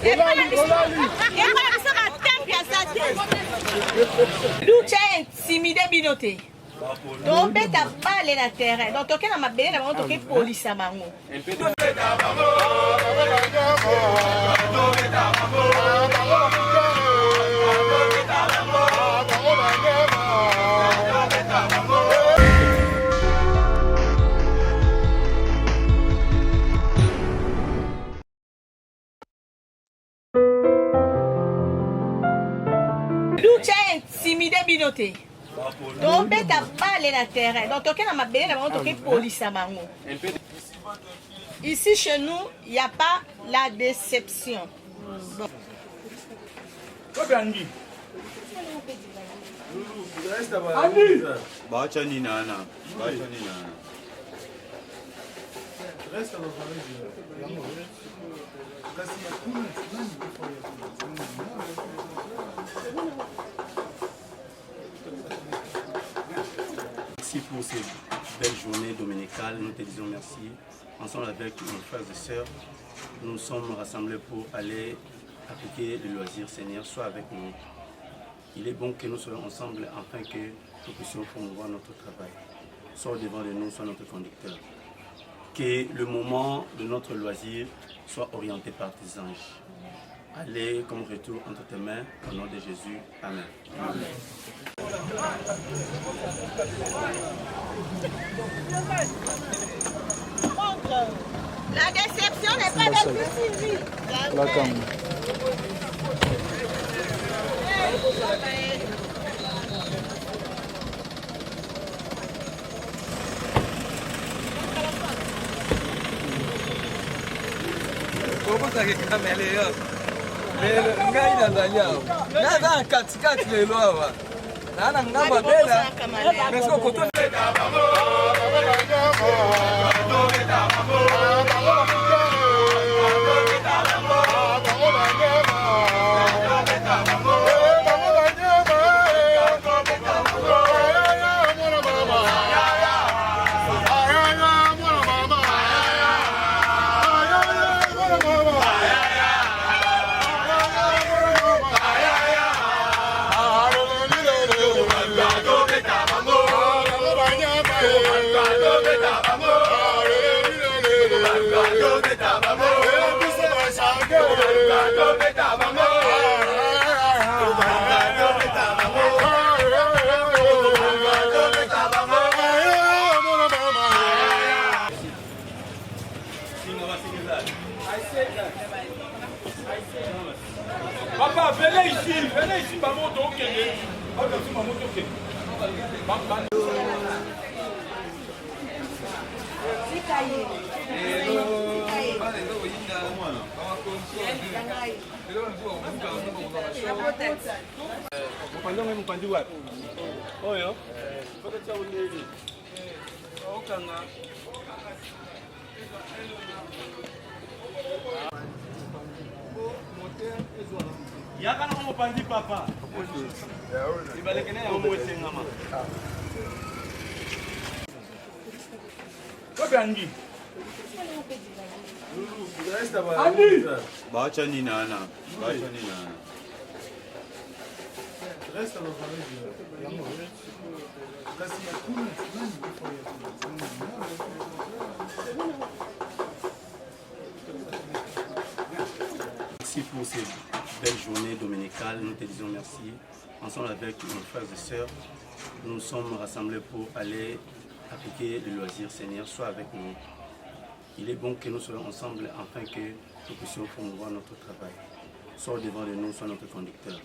Nous t'es intimidé binoté. Donc beta balle na terrain. Donc toke na mabele na bango toke police à mango. Nous t'es intimidé binoté. Donc beta balle na terrain. Donc toke na mabele na bango toke police à mango. Ici chez nous, il n'y a pas la déception. Bon. Merci pour ces belles journées dominicales. Nous te disons merci. Ensemble avec nos frères et sœurs, nous sommes rassemblés pour aller appliquer le loisir. Seigneur, sois avec nous. Il est bon que nous soyons ensemble afin que nous puissions promouvoir notre travail. Sois devant de nous, sois notre conducteur. Que le moment de notre loisir soit orienté par tes anges. Allez comme retour entre tes mains, au nom de Jésus. Amen. Amen. La déception n'est pas d'être suivie. La Papa, venez ici, maman, donc, Yaka na mo pandi papa. Ibaleke na mo wesenga ma. Ko bangi. Andi. Bacha ni nana. Bacha ni nana. Resta la famille. Merci pour ces belles journées dominicales. Nous te disons merci. Ensemble avec nos frères et sœurs, nous sommes rassemblés pour aller appliquer le loisir. Seigneur, sois avec nous. Il est bon que nous soyons ensemble afin que nous puissions promouvoir notre travail. Sois devant de nous, sois notre conducteur.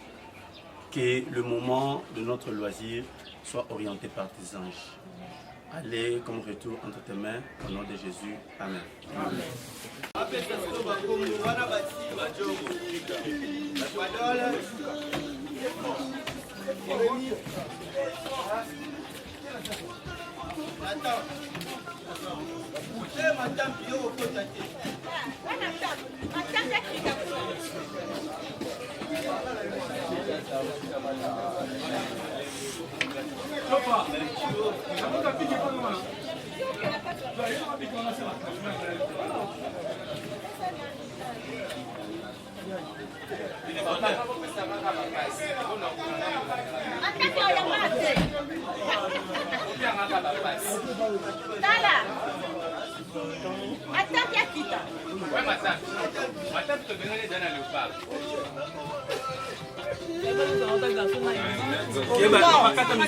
Que le moment de notre loisir soit orienté par tes anges. Allez comme retour entre tes mains, au nom de Jésus. Amen. Amen. Papa,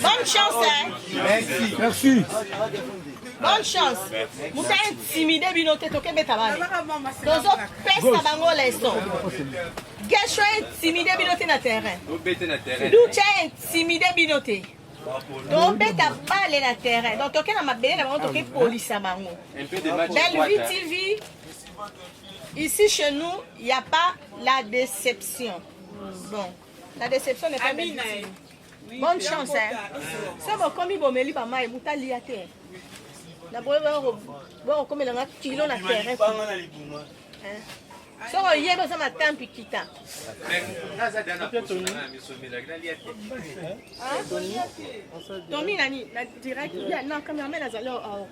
Bonne chance, hein? Merci. Merci. Bonne chance. Vous êtes intimidé, binoté, toke betabane. Dozo pesa bango leso. Gesho intimidé, binoté na terrain. Douche intimidé, binoté. Donc beta balle na terrain. Donc toke na mabele na bango toke police à bango. Belle Vie TV. Ici chez nous, il n'y a pas la déception. Bon, la déception n'est pas Belle Vie TV. Bonne chance, hein? C'est bon, comme il bomeli pas mal, il m'a lié. D'abord, on comme il a un kilo na terrain. So il y a besoin de temps puis quitter. Tommy nani, la direct, non cameraman azali au.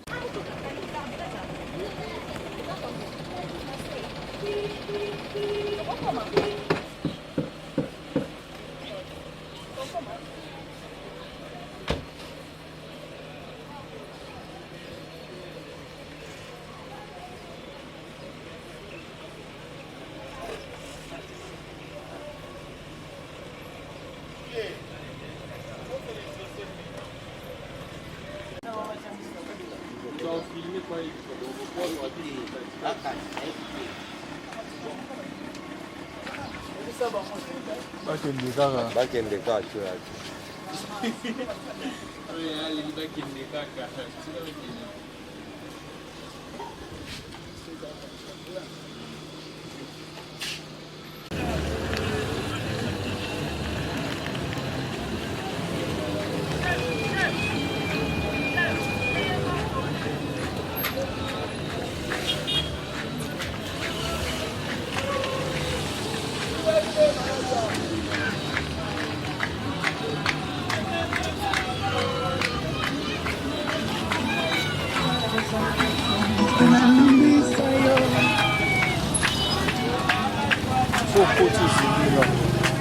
Bakende kaka.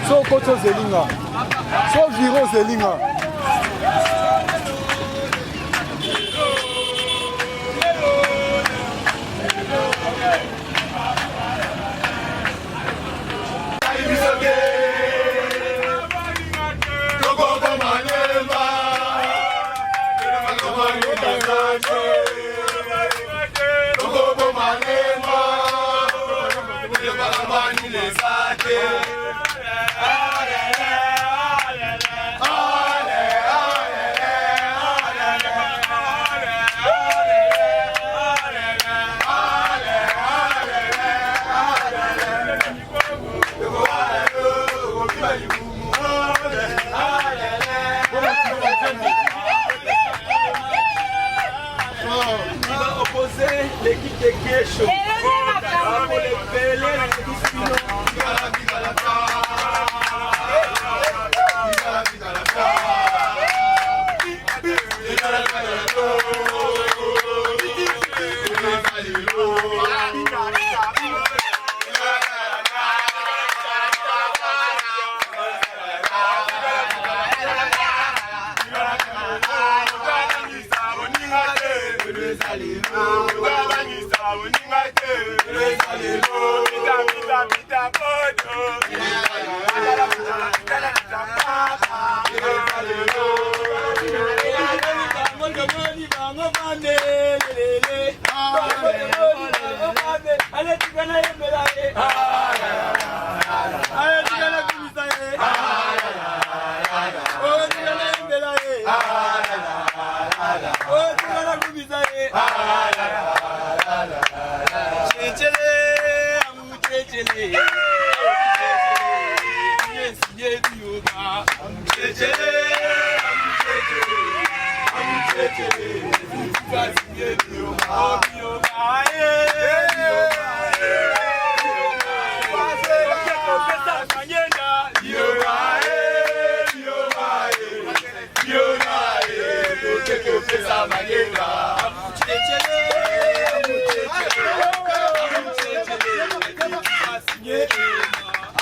So koto zelinga. So viro zelinga. L'équipe de Kesho.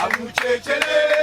Amuchechele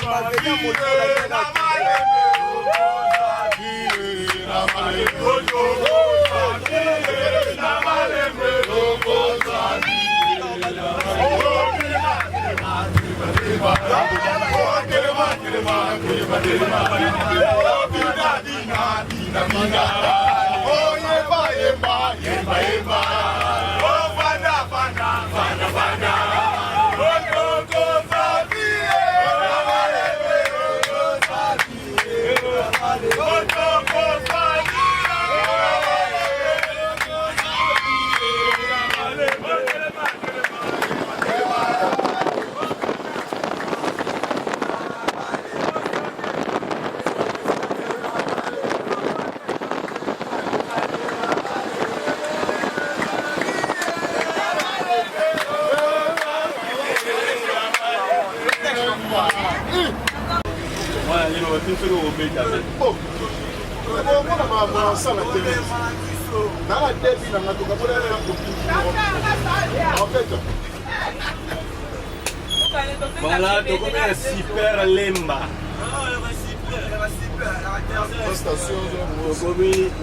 Ay, Voilà, donc on est super lemba.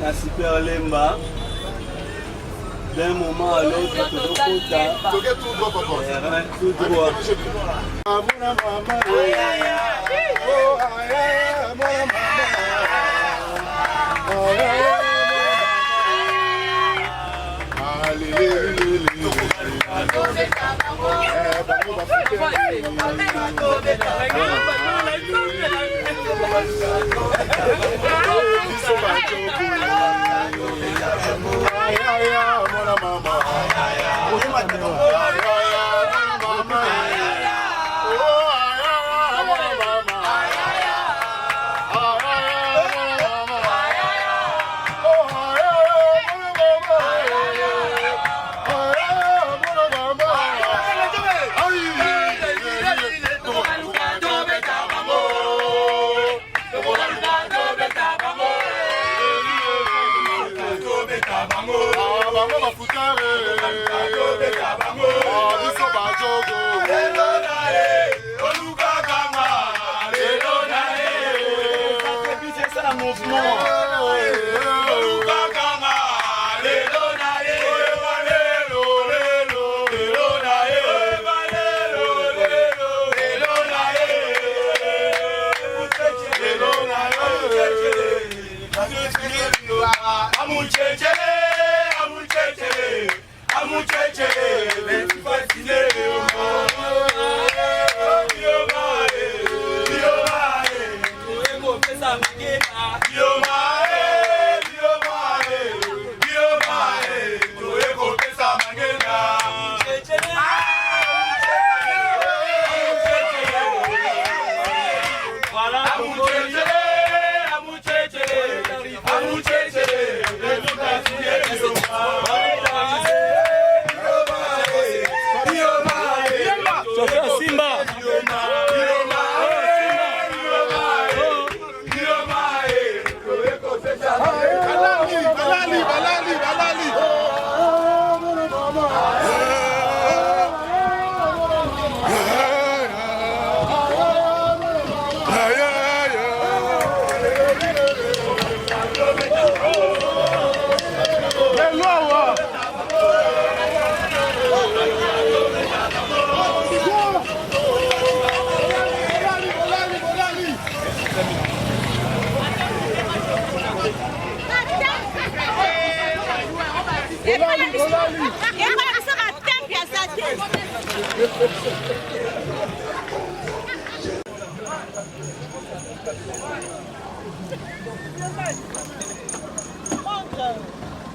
La super lemba. D'un moment à l'autre, tout droit.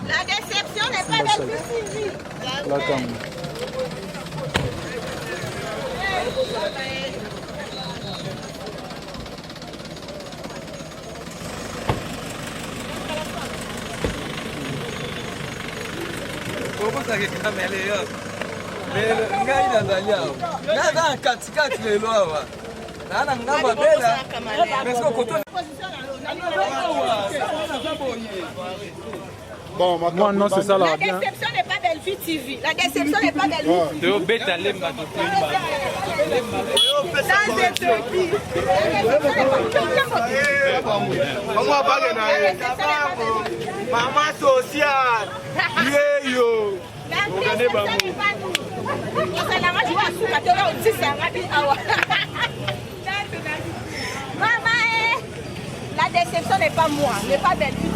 La déception n'est pas d'être suivie. Bon, moi, non, c'est ça là. La déception n'est pas Belfi TV. La déception n'est pas Belfi TV. Dans Maman sociale. Yo. Maman, la déception n'est pas moi, n'est pas belle.